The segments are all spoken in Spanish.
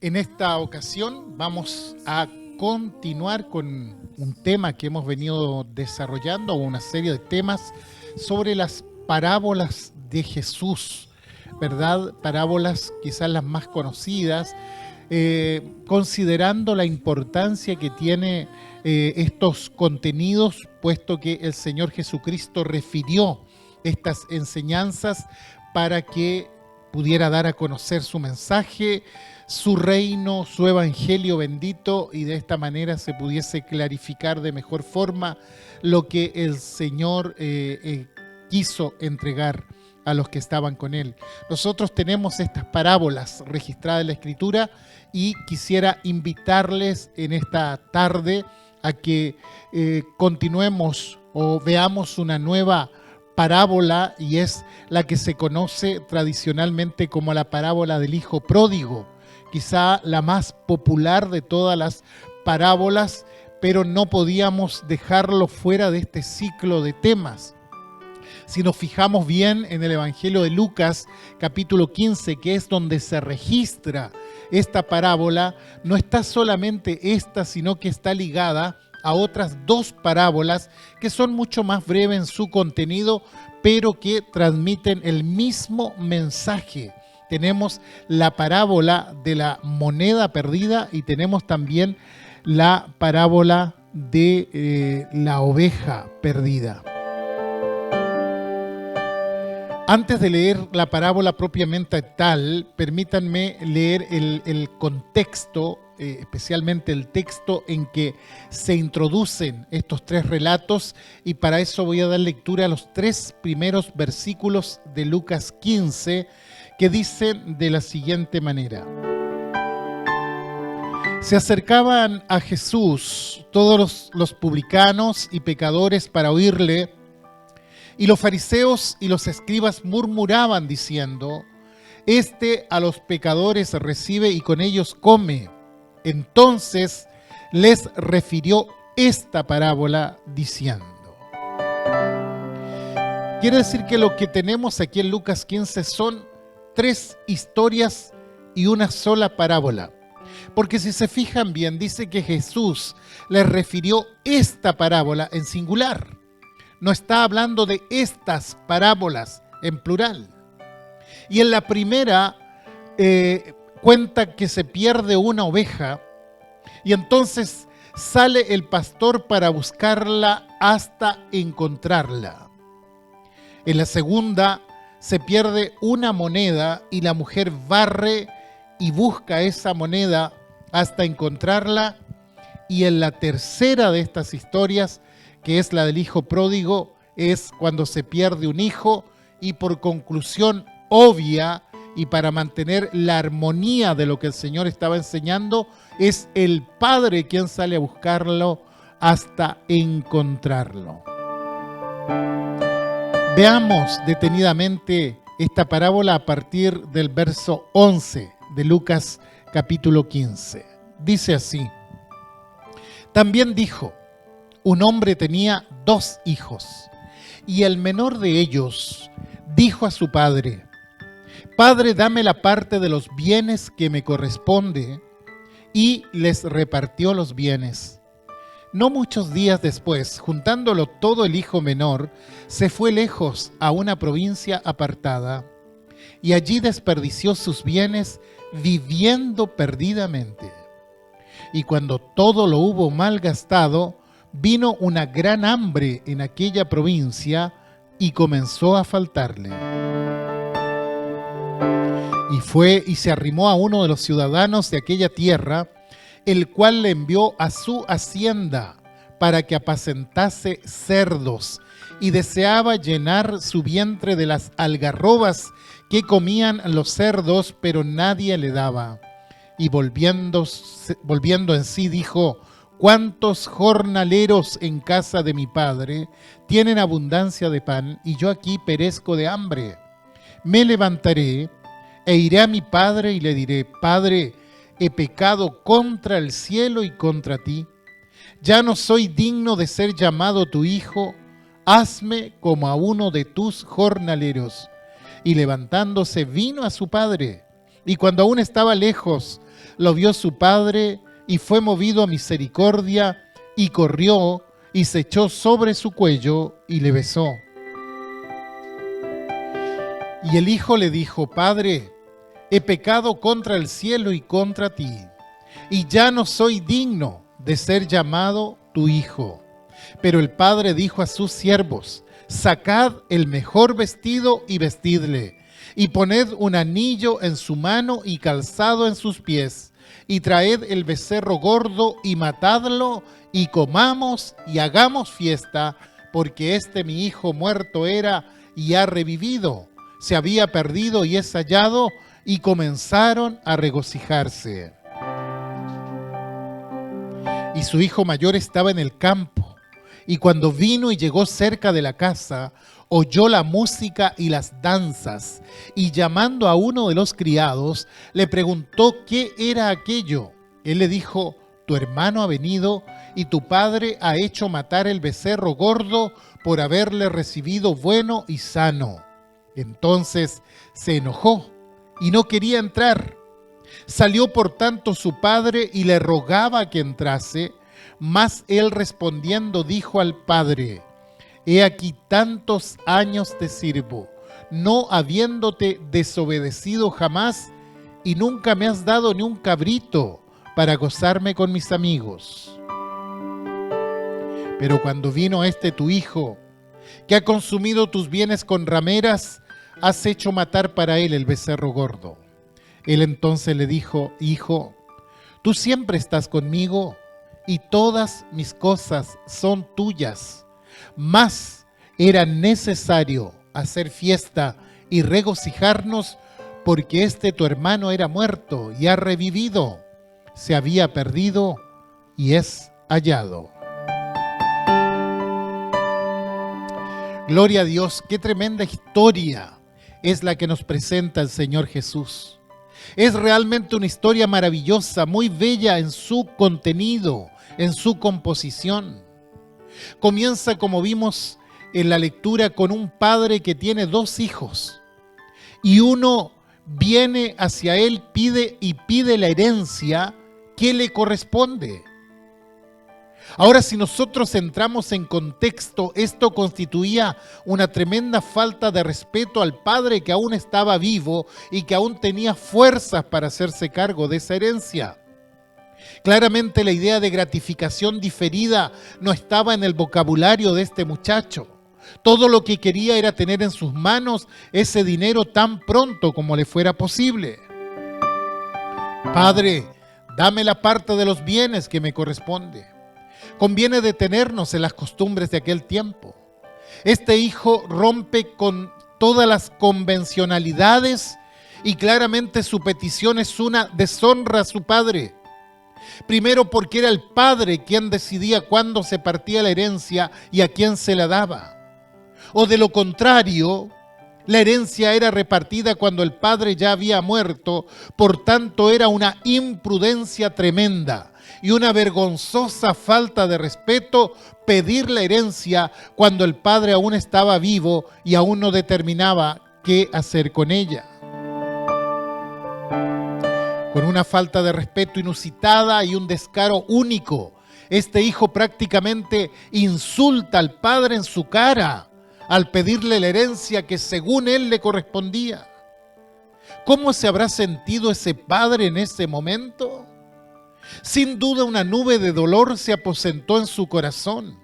En esta ocasión vamos a continuar con un tema que hemos venido desarrollando, una serie de temas sobre las parábolas de Jesús, ¿verdad? Parábolas quizás las más conocidas, considerando la importancia que tiene estos contenidos, puesto que el Señor Jesucristo refirió estas enseñanzas para que pudiera dar a conocer su mensaje, su reino, su evangelio bendito, y de esta manera se pudiese clarificar de mejor forma lo que el Señor quiso entregar a los que estaban con él. Nosotros tenemos estas parábolas registradas en la Escritura y quisiera invitarles en esta tarde a que continuemos o veamos una nueva parábola, y es la que se conoce tradicionalmente como la parábola del hijo pródigo, quizá la más popular de todas las parábolas, pero no podíamos dejarlo fuera de este ciclo de temas. Si nos fijamos bien en el Evangelio de Lucas, capítulo 15, que es donde se registra esta parábola, no está solamente esta, sino que está ligada a otras dos parábolas que son mucho más breves en su contenido, pero que transmiten el mismo mensaje. Tenemos la parábola de la moneda perdida y tenemos también la parábola de la oveja perdida. Antes de leer la parábola propiamente tal, permítanme leer el contexto, especialmente el texto en que se introducen estos tres relatos, y para eso voy a dar lectura a los tres primeros versículos de Lucas 15, que dicen de la siguiente manera. Se acercaban a Jesús todos los publicanos y pecadores para oírle, y los fariseos y los escribas murmuraban diciendo: Este a los pecadores recibe y con ellos come. Entonces les refirió esta parábola diciendo. Quiere decir que lo que tenemos aquí en Lucas 15 son tres historias y una sola parábola. Porque si se fijan bien, dice que Jesús les refirió esta parábola en singular. No está hablando de estas parábolas en plural. Y en la primera cuenta que se pierde una oveja y entonces sale el pastor para buscarla hasta encontrarla. En la segunda se pierde una moneda y la mujer barre y busca esa moneda hasta encontrarla. Y en la tercera de estas historias, que es la del hijo pródigo, es cuando se pierde un hijo, y por conclusión obvia y para mantener la armonía de lo que el Señor estaba enseñando, es el padre quien sale a buscarlo hasta encontrarlo. Veamos detenidamente esta parábola a partir del verso 11 de Lucas capítulo 15. Dice así: También dijo: Un hombre tenía 2 hijos, y el menor de ellos dijo a su padre: Padre, dame la parte de los bienes que me corresponde, y les repartió los bienes. No muchos días después, juntándolo todo, el hijo menor se fue lejos a una provincia apartada, y allí desperdició sus bienes viviendo perdidamente. Y cuando todo lo hubo malgastado, vino una gran hambre en aquella provincia y comenzó a faltarle. Y fue y se arrimó a uno de los ciudadanos de aquella tierra, el cual le envió a su hacienda para que apacentase cerdos, y deseaba llenar su vientre de las algarrobas que comían los cerdos, pero nadie le daba. Y volviendo en sí dijo: ¿Cuántos jornaleros en casa de mi padre tienen abundancia de pan, y yo aquí perezco de hambre? Me levantaré e iré a mi padre y le diré: Padre, he pecado contra el cielo y contra ti. Ya no soy digno de ser llamado tu hijo. Hazme como a uno de tus jornaleros. Y levantándose vino a su padre. Y cuando aún estaba lejos, lo vio su padre y fue movido a misericordia y corrió y se echó sobre su cuello y le besó. Y el hijo le dijo: Padre, he pecado contra el cielo y contra ti, y ya no soy digno de ser llamado tu hijo. Pero el padre dijo a sus siervos: Sacad el mejor vestido y vestidle, y poned un anillo en su mano y calzado en sus pies, y traed el becerro gordo y matadlo, y comamos y hagamos fiesta, porque mi hijo muerto era y ha revivido, se había perdido y es hallado. Y comenzaron a regocijarse. Y su hijo mayor estaba en el campo, y cuando vino y llegó cerca de la casa, oyó la música y las danzas, y llamando a uno de los criados, le preguntó qué era aquello. Él le dijo: Tu hermano ha venido, y tu padre ha hecho matar el becerro gordo por haberle recibido bueno y sano. Entonces se enojó y no quería entrar. Salió por tanto su padre y le rogaba que entrase, mas él respondiendo dijo al padre: He aquí tantos años te sirvo, no habiéndote desobedecido jamás, y nunca me has dado ni un cabrito para gozarme con mis amigos. Pero cuando vino tu hijo, que ha consumido tus bienes con rameras, has hecho matar para él el becerro gordo. Él entonces le dijo: Hijo, tú siempre estás conmigo, y todas mis cosas son tuyas. Mas era necesario hacer fiesta y regocijarnos, porque tu hermano era muerto y ha revivido, se había perdido y es hallado. Gloria a Dios, qué tremenda historia es la que nos presenta el Señor Jesús. Es realmente una historia maravillosa, muy bella en su contenido, en su composición. Comienza, como vimos en la lectura, con un padre que tiene dos hijos, y uno viene hacia él, pide la herencia que le corresponde. Ahora, si nosotros entramos en contexto, esto constituía una tremenda falta de respeto al padre que aún estaba vivo y que aún tenía fuerzas para hacerse cargo de esa herencia. Claramente la idea de gratificación diferida no estaba en el vocabulario de este muchacho. Todo lo que quería era tener en sus manos ese dinero tan pronto como le fuera posible. Padre, dame la parte de los bienes que me corresponde. Conviene detenernos en las costumbres de aquel tiempo. Este hijo rompe con todas las convencionalidades y claramente su petición es una deshonra a su padre. Primero, porque era el padre quien decidía cuándo se partía la herencia y a quién se la daba. O de lo contrario, la herencia era repartida cuando el padre ya había muerto, por tanto era una imprudencia tremenda y una vergonzosa falta de respeto pedir la herencia cuando el padre aún estaba vivo y aún no determinaba qué hacer con ella. Con una falta de respeto inusitada y un descaro único, este hijo prácticamente insulta al padre en su cara al pedirle la herencia que según él le correspondía. ¿Cómo se habrá sentido ese padre en ese momento? Sin duda una nube de dolor se aposentó en su corazón.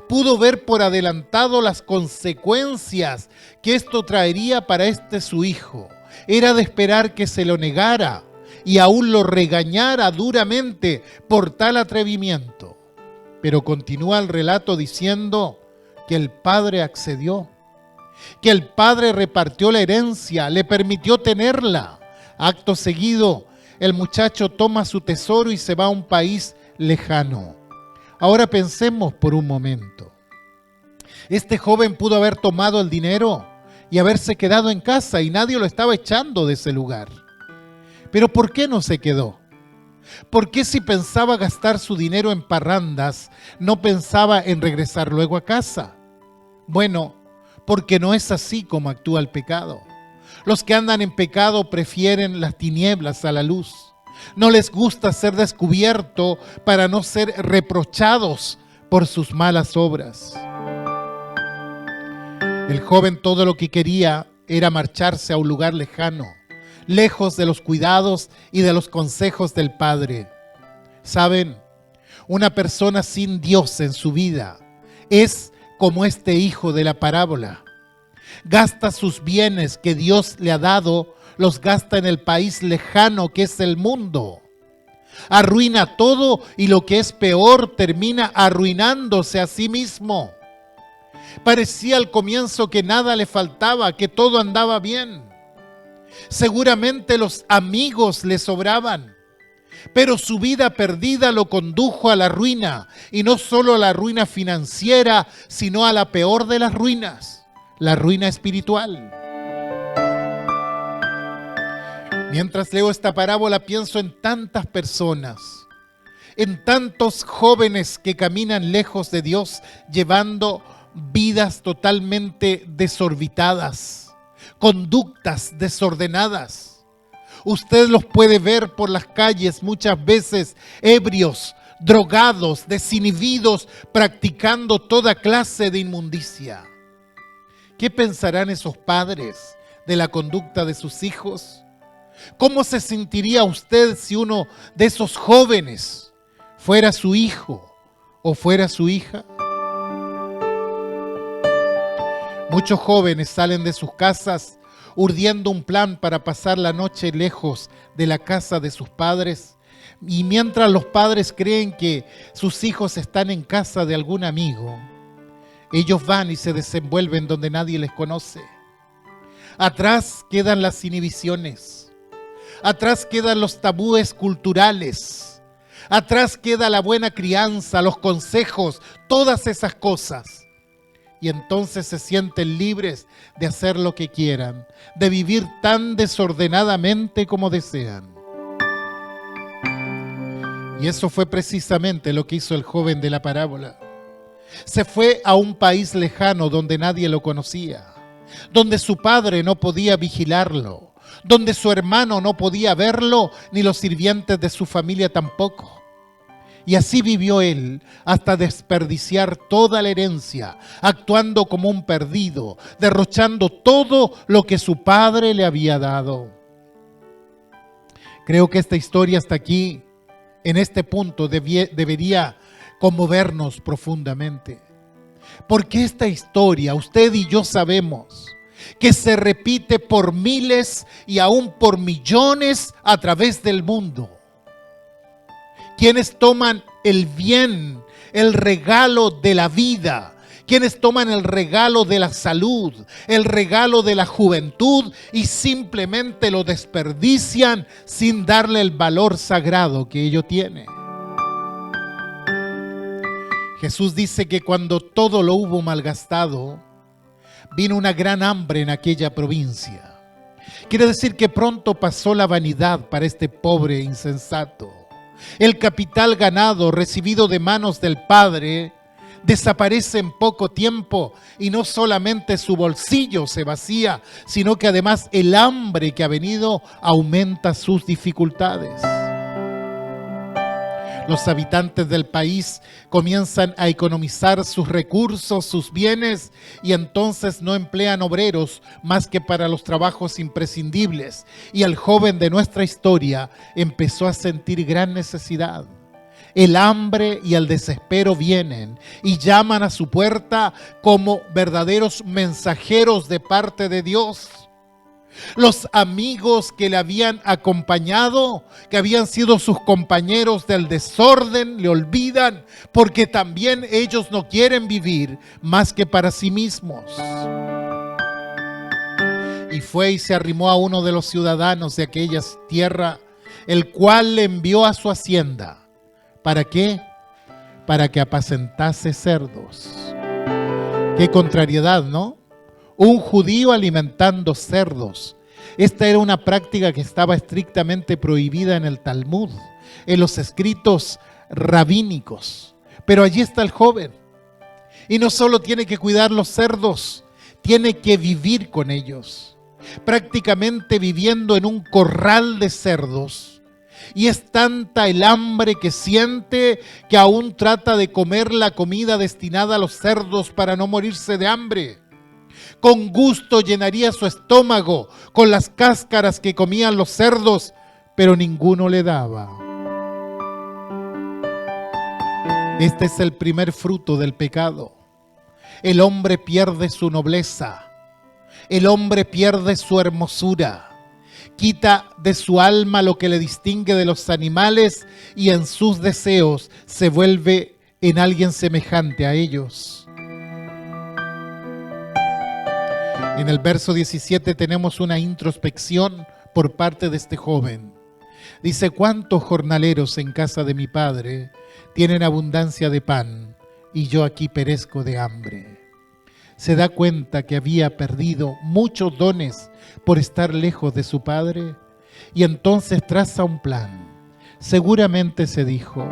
Pudo ver por adelantado las consecuencias que esto traería para su hijo. Era de esperar que se lo negara y aún lo regañara duramente por tal atrevimiento. Pero continúa el relato diciendo que el padre accedió, que el padre repartió la herencia, le permitió tenerla. Acto seguido, el muchacho toma su tesoro y se va a un país lejano. Ahora pensemos por un momento. Este joven pudo haber tomado el dinero y haberse quedado en casa y nadie lo estaba echando de ese lugar. Pero ¿por qué no se quedó? ¿Por qué si pensaba gastar su dinero en parrandas, no pensaba en regresar luego a casa? Bueno, porque no es así como actúa el pecado. Los que andan en pecado prefieren las tinieblas a la luz. No les gusta ser descubierto para no ser reprochados por sus malas obras. El joven todo lo que quería era marcharse a un lugar lejano, lejos de los cuidados y de los consejos del Padre. ¿Saben? Una persona sin Dios en su vida es como este hijo de la parábola. Gasta sus bienes que Dios le ha dado, los gasta en el país lejano que es el mundo. Arruina todo y lo que es peor, termina arruinándose a sí mismo. Parecía al comienzo que nada le faltaba, que todo andaba bien. Seguramente los amigos le sobraban, pero su vida perdida lo condujo a la ruina, y no solo a la ruina financiera, sino a la peor de las ruinas, la ruina espiritual. Mientras leo esta parábola pienso en tantas personas, en tantos jóvenes que caminan lejos de Dios, llevando vidas totalmente desorbitadas, conductas desordenadas. Usted los puede ver por las calles muchas veces ebrios, drogados, desinhibidos, practicando toda clase de inmundicia. ¿Qué pensarán esos padres de la conducta de sus hijos? ¿Cómo se sentiría usted si uno de esos jóvenes fuera su hijo o fuera su hija? Muchos jóvenes salen de sus casas urdiendo un plan para pasar la noche lejos de la casa de sus padres, y mientras los padres creen que sus hijos están en casa de algún amigo, ellos van y se desenvuelven donde nadie les conoce. Atrás quedan las inhibiciones, atrás quedan los tabúes culturales, atrás queda la buena crianza, los consejos, todas esas cosas. Y entonces se sienten libres de hacer lo que quieran, de vivir tan desordenadamente como desean. Y eso fue precisamente lo que hizo el joven de la parábola. Se fue a un país lejano donde nadie lo conocía, donde su padre no podía vigilarlo, donde su hermano no podía verlo, ni los sirvientes de su familia tampoco. Y así vivió él hasta desperdiciar toda la herencia, actuando como un perdido, derrochando todo lo que su padre le había dado. Creo que esta historia hasta aquí, en este punto, debería conmovernos profundamente. Porque esta historia, usted y yo sabemos que se repite por miles y aún por millones a través del mundo. Quienes toman el bien, el regalo de la vida, quienes toman el regalo de la salud, el regalo de la juventud y simplemente lo desperdician sin darle el valor sagrado que ello tiene. Jesús dice que cuando todo lo hubo malgastado, vino una gran hambre en aquella provincia. Quiere decir que pronto pasó la vanidad para este pobre insensato. El capital ganado recibido de manos del Padre desaparece en poco tiempo, y no solamente su bolsillo se vacía, sino que además el hambre que ha venido aumenta sus dificultades. Los habitantes del país comienzan a economizar sus recursos, sus bienes, y entonces no emplean obreros más que para los trabajos imprescindibles. Y el joven de nuestra historia empezó a sentir gran necesidad. El hambre y el desespero vienen y llaman a su puerta como verdaderos mensajeros de parte de Dios. Los amigos que le habían acompañado, que habían sido sus compañeros del desorden, le olvidan, porque también ellos no quieren vivir más que para sí mismos. Y fue y se arrimó a uno de los ciudadanos de aquella tierra, el cual le envió a su hacienda. ¿Para qué? Para que apacentase cerdos. Qué contrariedad, ¿no? Un judío alimentando cerdos. Esta era una práctica que estaba estrictamente prohibida en el Talmud, en los escritos rabínicos. Pero allí está el joven. Y no solo tiene que cuidar los cerdos, tiene que vivir con ellos. prácticamente viviendo en un corral de cerdos. Y es tanta el hambre que siente que aún trata de comer la comida destinada a los cerdos para no morirse de hambre. Con gusto llenaría su estómago con las cáscaras que comían los cerdos, pero ninguno le daba. Este es el primer fruto del pecado. El hombre pierde su nobleza. El hombre pierde su hermosura. Quita de su alma lo que le distingue de los animales y en sus deseos se vuelve en alguien semejante a ellos. En el verso 17 tenemos una introspección por parte de este joven. Dice: ¿cuántos jornaleros en casa de mi padre tienen abundancia de pan y yo aquí perezco de hambre? Se da cuenta que había perdido muchos dones por estar lejos de su padre y entonces traza un plan. Seguramente se dijo: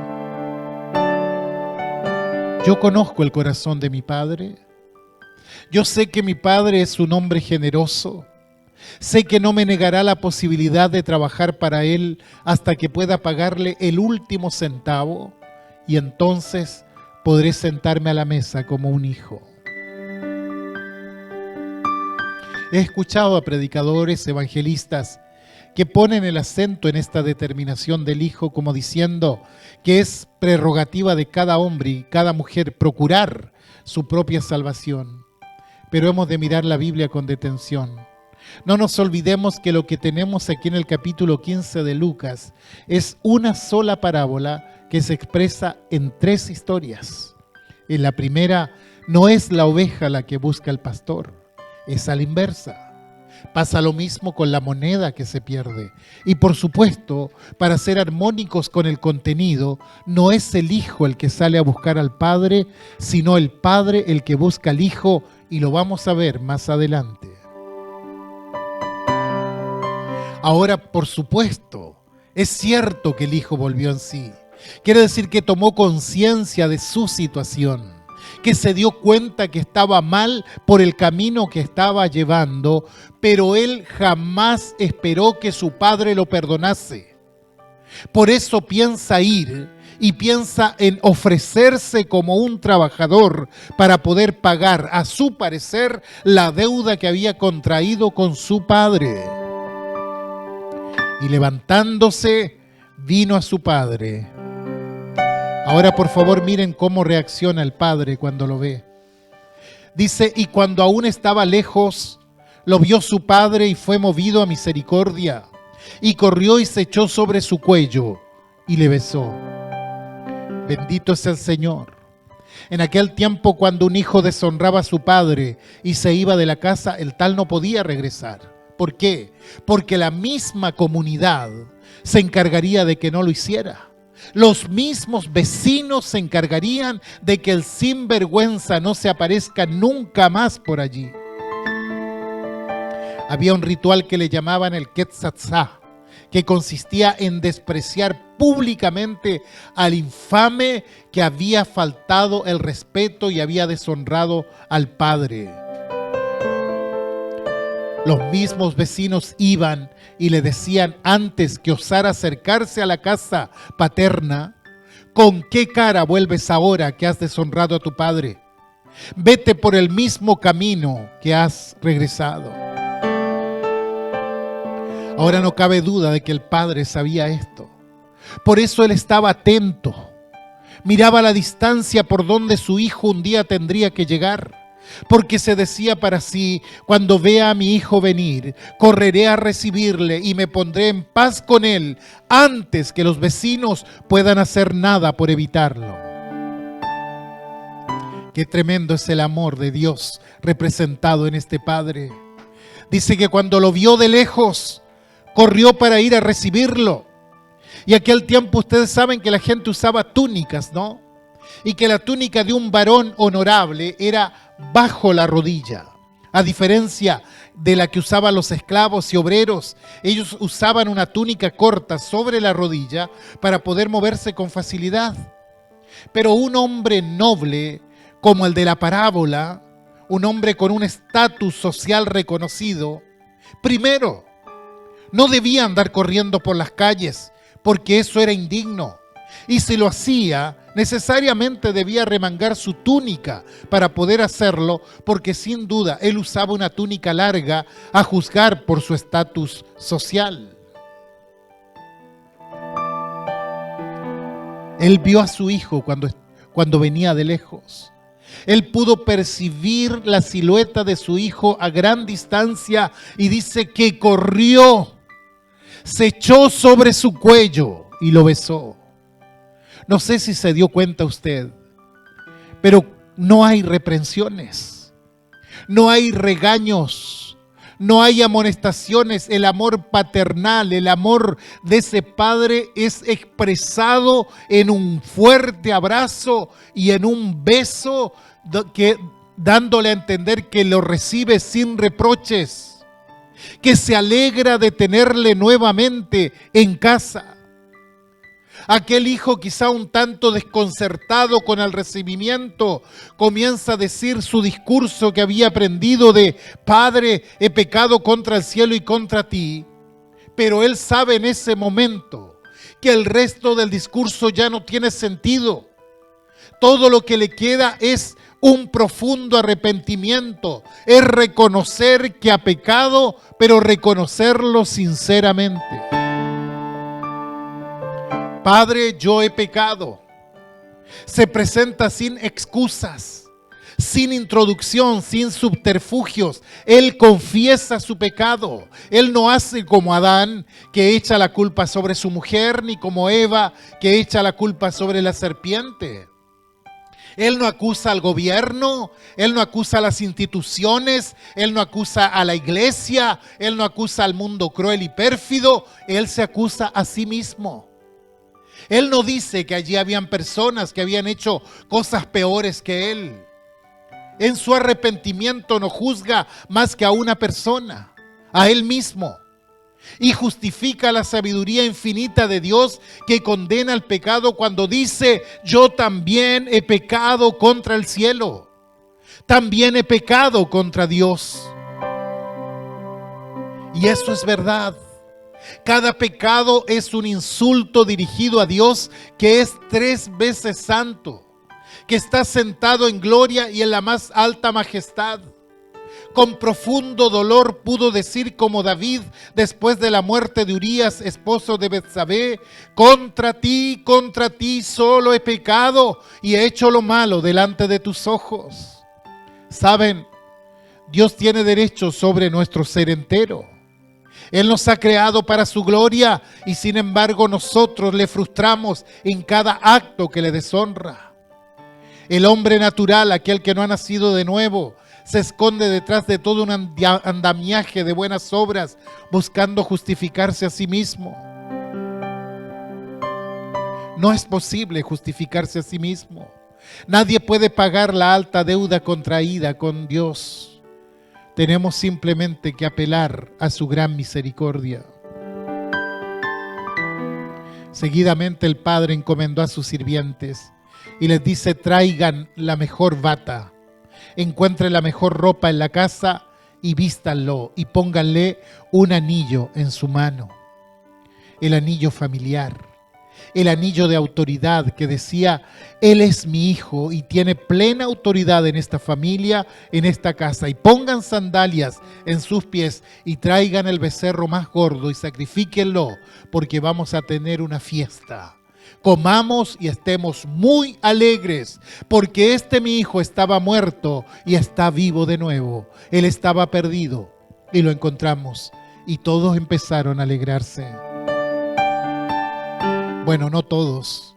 yo conozco el corazón de mi padre. Yo sé que mi padre es un hombre generoso. Sé que no me negará la posibilidad de trabajar para él hasta que pueda pagarle el último centavo y entonces podré sentarme a la mesa como un hijo. He escuchado a predicadores, evangelistas, que ponen el acento en esta determinación del hijo como diciendo que es prerrogativa de cada hombre y cada mujer procurar su propia salvación. Pero hemos de mirar la Biblia con detención. No nos olvidemos que lo que tenemos aquí en el capítulo 15 de Lucas es una sola parábola que se expresa en 3 historias. En la primera, no es la oveja la que busca al pastor, es a la inversa. Pasa lo mismo con la moneda que se pierde. Y por supuesto, para ser armónicos con el contenido, no es el hijo el que sale a buscar al padre, sino el padre el que busca al hijo, y lo vamos a ver más adelante. Ahora, por supuesto, es cierto que el hijo volvió en sí. Quiere decir que tomó conciencia de su situación, que se dio cuenta que estaba mal por el camino que estaba llevando, pero él jamás esperó que su padre lo perdonase. Por eso piensa ir y piensa en ofrecerse como un trabajador para poder pagar, a su parecer, la deuda que había contraído con su padre. Y levantándose, vino a su padre. Ahora, por favor, miren cómo reacciona el padre cuando lo ve. Dice: y cuando aún estaba lejos, lo vio su padre y fue movido a misericordia, y corrió y se echó sobre su cuello y le besó. Bendito es el Señor. En aquel tiempo, cuando un hijo deshonraba a su padre y se iba de la casa, el tal no podía regresar. ¿Por qué? Porque la misma comunidad se encargaría de que no lo hiciera. Los mismos vecinos se encargarían de que el sinvergüenza no se aparezca nunca más por allí. Había un ritual que le llamaban el Quetzatzá, que consistía en despreciar públicamente al infame que había faltado el respeto y había deshonrado al padre. Los mismos vecinos iban y le decían, antes que osara acercarse a la casa paterna: ¿con qué cara vuelves ahora que has deshonrado a tu padre? Vete por el mismo camino que has regresado. Ahora no cabe duda de que el padre sabía esto. Por eso él estaba atento. Miraba a la distancia por donde su hijo un día tendría que llegar. Porque se decía para sí: cuando vea a mi hijo venir, correré a recibirle y me pondré en paz con él antes que los vecinos puedan hacer nada por evitarlo. Qué tremendo es el amor de Dios representado en este padre. Dice que cuando lo vio de lejos, corrió para ir a recibirlo. Y aquel tiempo ustedes saben que la gente usaba túnicas, ¿no? Y que la túnica de un varón honorable era bajo la rodilla. A diferencia de la que usaban los esclavos y obreros, ellos usaban una túnica corta sobre la rodilla para poder moverse con facilidad. Pero un hombre noble, como el de la parábola, un hombre con un estatus social reconocido, Primero, no debía andar corriendo por las calles, porque eso era indigno. Y si lo hacía, necesariamente debía remangar su túnica para poder hacerlo, porque sin duda él usaba una túnica larga a juzgar por su estatus social. Él vio a su hijo cuando venía de lejos. Él pudo percibir la silueta de su hijo a gran distancia y dice que corrió, se echó sobre su cuello y lo besó. No sé si se dio cuenta usted, pero no hay reprensiones, no hay regaños, no hay amonestaciones. El amor paternal, el amor de ese padre es expresado en un fuerte abrazo y en un beso dándole a entender que lo recibe sin reproches, que se alegra de tenerle nuevamente en casa. Aquel hijo, quizá un tanto desconcertado con el recibimiento, comienza a decir su discurso que había aprendido de: Padre, he pecado contra el cielo y contra ti. Pero él sabe en ese momento que el resto del discurso ya no tiene sentido. Todo lo que le queda es un profundo arrepentimiento, es reconocer que ha pecado, pero reconocerlo sinceramente. Padre, yo he pecado. Se presenta sin excusas, sin introducción, sin subterfugios. Él confiesa su pecado. Él no hace como Adán, que echa la culpa sobre su mujer, ni como Eva, que echa la culpa sobre la serpiente. Él no acusa al gobierno, él no acusa a las instituciones, él no acusa a la iglesia, él no acusa al mundo cruel y pérfido, él se acusa a sí mismo. Él no dice que allí habían personas que habían hecho cosas peores que él. En su arrepentimiento no juzga más que a una persona, a él mismo. Y justifica la sabiduría infinita de Dios que condena el pecado cuando dice: yo también he pecado contra el cielo. También he pecado contra Dios. Y eso es verdad. Cada pecado es un insulto dirigido a Dios, que es 3 veces santo, que está sentado en gloria y en la más alta majestad. Con profundo dolor pudo decir como David después de la muerte de Urías, esposo de Betsabé: contra ti solo he pecado y he hecho lo malo delante de tus ojos. Saben, Dios tiene derecho sobre nuestro ser entero. Él nos ha creado para su gloria y sin embargo nosotros le frustramos en cada acto que le deshonra. El hombre natural, aquel que no ha nacido de nuevo, se esconde detrás de todo un andamiaje de buenas obras, buscando justificarse a sí mismo. No es posible justificarse a sí mismo. Nadie puede pagar la alta deuda contraída con Dios. Tenemos simplemente que apelar a su gran misericordia. Seguidamente el padre encomendó a sus sirvientes y les dice: traigan la mejor bata, encuentren la mejor ropa en la casa y vístanlo y pónganle un anillo en su mano. El anillo familiar, el anillo de autoridad que decía: él es mi hijo y tiene plena autoridad en esta familia, en esta casa. Y pongan sandalias en sus pies y traigan el becerro más gordo y sacrifíquenlo, porque vamos a tener una fiesta. Comamos y estemos muy alegres, porque mi hijo estaba muerto y está vivo de nuevo. Él estaba perdido y lo encontramos. Y todos empezaron a alegrarse. Bueno, no todos,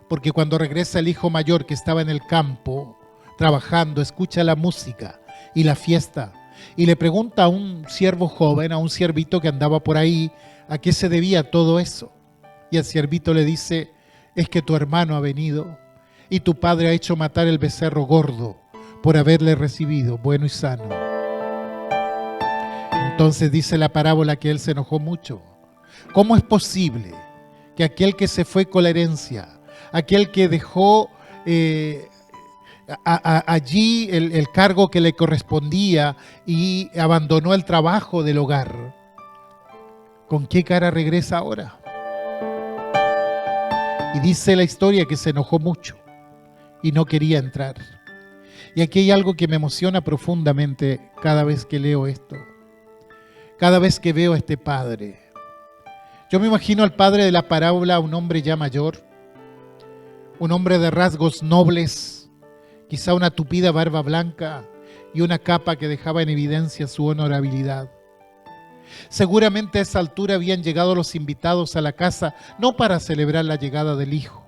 porque cuando regresa el hijo mayor que estaba en el campo trabajando, escucha la música y la fiesta y le pregunta a un siervo joven, a un siervito que andaba por ahí, a qué se debía todo eso. Y el siervito le dice: es que tu hermano ha venido y tu padre ha hecho matar el becerro gordo por haberle recibido bueno y sano. Entonces dice la parábola que él se enojó mucho. ¿Cómo es posible que aquel que se fue con la herencia, aquel que dejó allí el cargo que le correspondía y abandonó el trabajo del hogar. ¿Con qué cara regresa ahora? Y dice la historia que se enojó mucho y no quería entrar. Y aquí hay algo que me emociona profundamente cada vez que leo esto. Cada vez que veo a este padre. Yo me imagino al padre de la parábola, un hombre ya mayor, un hombre de rasgos nobles, quizá una tupida barba blanca y una capa que dejaba en evidencia su honorabilidad. Seguramente a esa altura habían llegado los invitados a la casa, no para celebrar la llegada del hijo,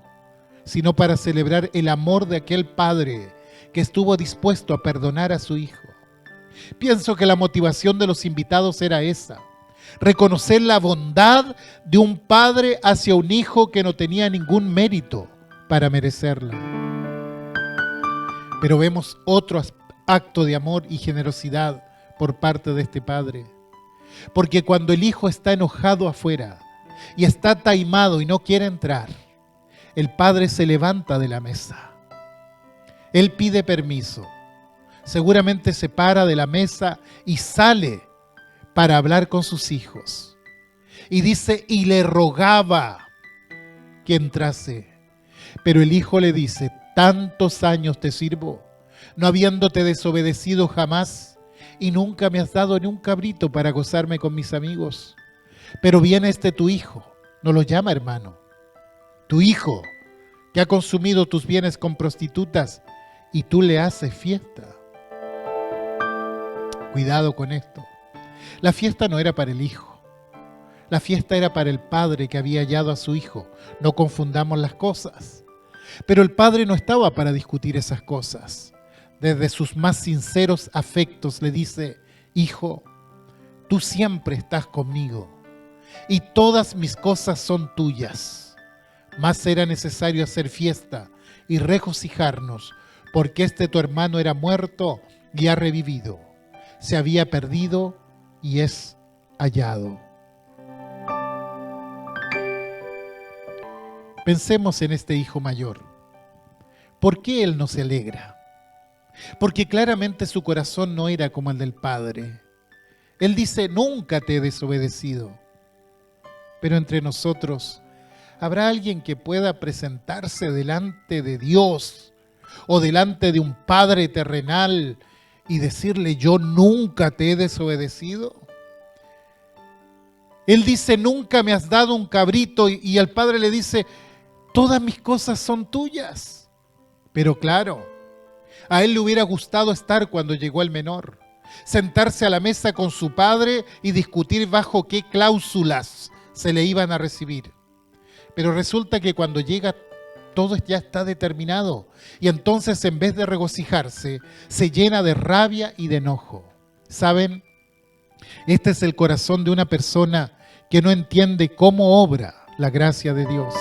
sino para celebrar el amor de aquel padre que estuvo dispuesto a perdonar a su hijo. Pienso que la motivación de los invitados era esa: reconocer la bondad de un padre hacia un hijo que no tenía ningún mérito para merecerla. Pero vemos otro acto de amor y generosidad por parte de este padre. Porque cuando el hijo está enojado afuera y está taimado y no quiere entrar, el padre se levanta de la mesa. Él pide permiso. Seguramente se para de la mesa y sale para hablar con sus hijos. Y dice, y le rogaba que entrase. Pero el hijo le dice, tantos años te sirvo, no habiéndote desobedecido jamás, y nunca me has dado ni un cabrito para gozarme con mis amigos. Pero viene tu hijo, no lo llama hermano, tu hijo, que ha consumido tus bienes con prostitutas, y tú le haces fiesta. Cuidado con esto. La fiesta no era para el hijo. La fiesta era para el padre que había hallado a su hijo. No confundamos las cosas. Pero el padre no estaba para discutir esas cosas. Desde sus más sinceros afectos le dice, hijo, tú siempre estás conmigo y todas mis cosas son tuyas. Mas era necesario hacer fiesta y regocijarnos, porque tu hermano era muerto y ha revivido. Se había perdido y es hallado. Pensemos en este hijo mayor. ¿Por qué él no se alegra? Porque claramente su corazón no era como el del padre. Él dice, nunca te he desobedecido. Pero entre nosotros, ¿habrá alguien que pueda presentarse delante de Dios o delante de un padre terrenal y decirle, yo nunca te he desobedecido? Él dice, nunca me has dado un cabrito, y el padre le dice, todas mis cosas son tuyas. Pero claro, a él le hubiera gustado estar cuando llegó el menor, sentarse a la mesa con su padre y discutir bajo qué cláusulas se le iban a recibir. Pero resulta que cuando llega todo ya está determinado, y entonces en vez de regocijarse se llena de rabia y de enojo. ¿Saben? Este es el corazón de una persona que no entiende cómo obra la gracia de Dios.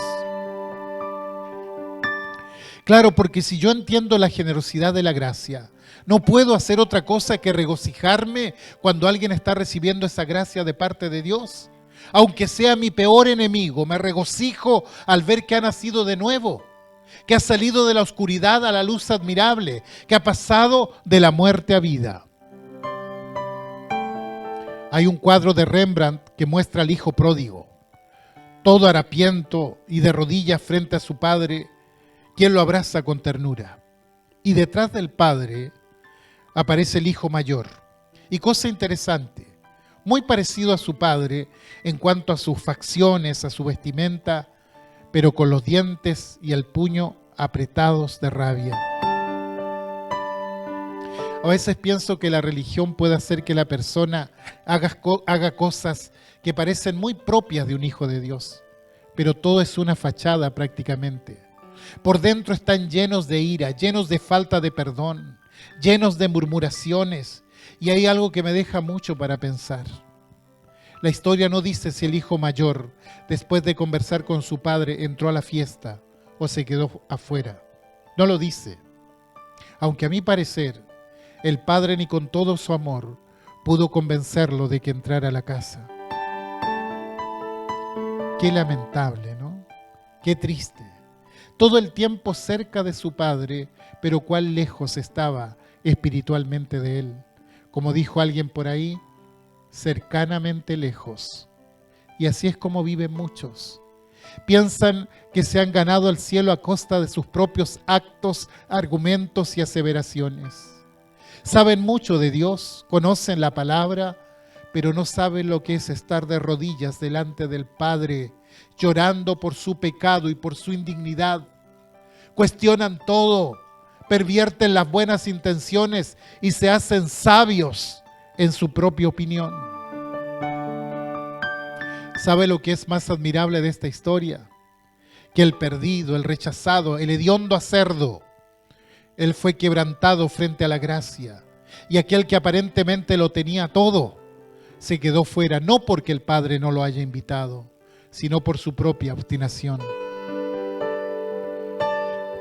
Claro, porque si yo entiendo la generosidad de la gracia, no puedo hacer otra cosa que regocijarme cuando alguien está recibiendo esa gracia de parte de Dios. Aunque sea mi peor enemigo, me regocijo al ver que ha nacido de nuevo, que ha salido de la oscuridad a la luz admirable, que ha pasado de la muerte a vida. Hay un cuadro de Rembrandt que muestra al hijo pródigo, todo harapiento y de rodillas frente a su padre, quien lo abraza con ternura. Y detrás del padre aparece el hijo mayor. Y cosa interesante, muy parecido a su padre en cuanto a sus facciones, a su vestimenta, pero con los dientes y el puño apretados de rabia. A veces pienso que la religión puede hacer que la persona haga cosas que parecen muy propias de un hijo de Dios, pero todo es una fachada prácticamente. Por dentro están llenos de ira, llenos de falta de perdón, llenos de murmuraciones, y hay algo que me deja mucho para pensar. La historia no dice si el hijo mayor, después de conversar con su padre, entró a la fiesta o se quedó afuera. No lo dice. Aunque a mi parecer, el padre ni con todo su amor pudo convencerlo de que entrara a la casa. Qué lamentable, ¿no? Qué triste. todo el tiempo cerca de su Padre, pero cuán lejos estaba espiritualmente de Él. Como dijo alguien por ahí, cercanamente lejos. Y así es como viven muchos. Piensan que se han ganado el cielo a costa de sus propios actos, argumentos y aseveraciones. Saben mucho de Dios, conocen la palabra, pero no saben lo que es estar de rodillas delante del Padre, llorando por su pecado y por su indignidad. Cuestionan todo, pervierten las buenas intenciones y se hacen sabios en su propia opinión. ¿Sabe lo que es más admirable de esta historia? Que el perdido, el rechazado, el hediondo a cerdo, él fue quebrantado frente a la gracia. Y aquel que aparentemente lo tenía todo, se quedó fuera, no porque el Padre no lo haya invitado, sino por su propia obstinación.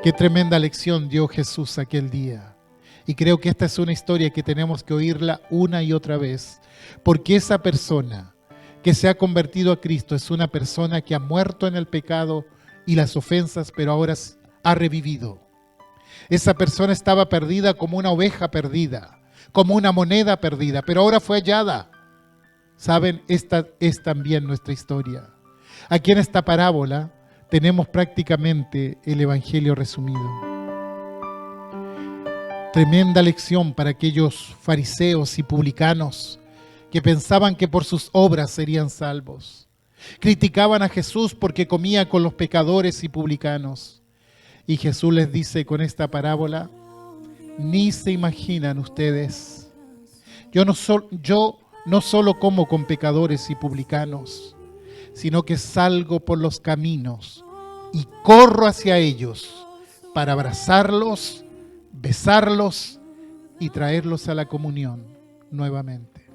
Qué tremenda lección dio Jesús aquel día. Y creo que esta es una historia que tenemos que oírla una y otra vez, porque esa persona que se ha convertido a Cristo es una persona que ha muerto en el pecado y las ofensas, pero ahora ha revivido. Esa persona estaba perdida como una oveja perdida, como una moneda perdida, pero ahora fue hallada. Saben, esta es también nuestra historia. Aquí en esta parábola tenemos prácticamente el Evangelio resumido. Tremenda lección para aquellos fariseos y publicanos que pensaban que por sus obras serían salvos. Criticaban a Jesús porque comía con los pecadores y publicanos. Y Jesús les dice con esta parábola, ni se imaginan ustedes, yo no solo como con pecadores y publicanos, sino que salgo por los caminos y corro hacia ellos para abrazarlos, besarlos y traerlos a la comunión nuevamente.